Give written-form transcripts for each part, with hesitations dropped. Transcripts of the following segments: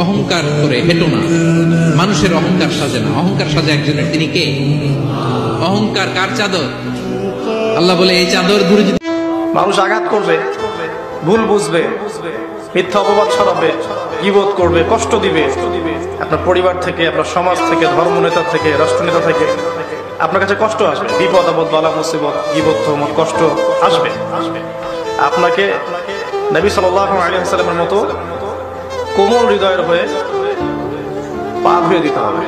অহংকার করে হেঁটো না। মানুষের অহংকার সাজে না, অহংকার সাজে একজনের, তিনি কে? অহংকার কার চাদর? আল্লাহ বলে এই চাদর দূরে যদি মানুষ আঘাত করবে, ভুল বুঝবে, মিথ্যা অপবাদ ছড়াবে, গীবত করবে, কষ্ট দিবে, আপনার পরিবার থেকে, আপনার সমাজ থেকে, ধর্মনেতা থেকে, রাষ্ট্রনেতা থেকে আপনার কাছে কষ্ট আসবে, বিপদ আপদ বালা মুসিবত, গীবত তহমত, কষ্ট আসবে। আপনাকে নবী সাল্লাল্লাহু আলাইহি ওয়াসাল্লামের মতো কোমল হৃদয়ের হয়ে পা ধুয়ে দিতে হবে।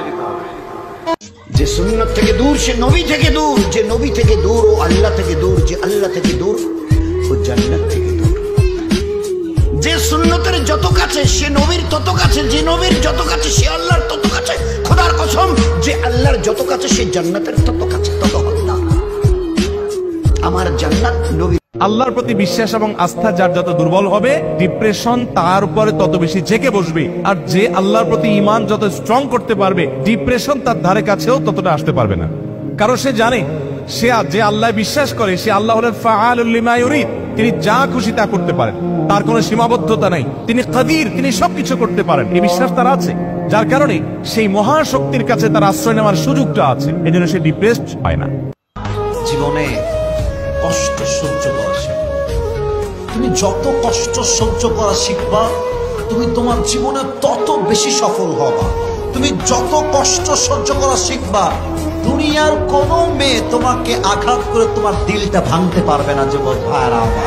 যে সুন্নাত থেকে দূর সে নবী থেকে দূর, যে নবী থেকে দূর ও আল্লাহ থেকে দূর, যে আল্লাহ থেকে দূর ও জান্নাত থেকে দূর। যে সুন্নতের যত কাছে সে নবীর তত কাছে, যে নবীর যত কাছে সে আল্লাহর তত কাছে। খোদার কসম, যে আল্লাহর যত কাছে সে জান্নাতের তত কাছে, তত আল্লাহ। আমার জান্নাত নবী। আল্লাহর প্রতি বিশ্বাস এবং আস্থা যার যত দুর্বল হবে, ডিপ্রেশন তার উপরে তত বেশি জেকে বসবে। আর যে আল্লাহর প্রতি ঈমান যত স্ট্রং করতে পারবে, ডিপ্রেশন তার ধারে কাছেও ততটা আসতে পারবে না। কারণ সে জানে, সে যে আল্লাহ বিশ্বাস করে, সে আল্লাহ হলেন ফাআলুল লিমা ইউরিদ। তিনি যা খুশি তা করতে পারেন, তার কোনো সীমাবদ্ধতা নাই। তিনি কাদির, তিনি সবকিছু করতে পারেন, এই বিশ্বাস তার আছে। যার কারণে সেই মহাশক্তির কাছে তার আশ্রয় নেওয়ার সুযোগটা আছে, এই জন্য সে ডিপ্রেসড হয় না। জীবনে কষ্ট সহ্য করা শিখবা। তুমি যত কষ্ট সহ্য করা শিখবা, তুমি তোমার জীবনে তত বেশি সফল হবা। তুমি যত কষ্ট সহ্য করা শিখবা, দুনিয়ার কোনো মেয়ে তোমাকে আঘাত করে তোমার দিলটা ভাঙতে পারবে না। যুবক ভাইরা আমার,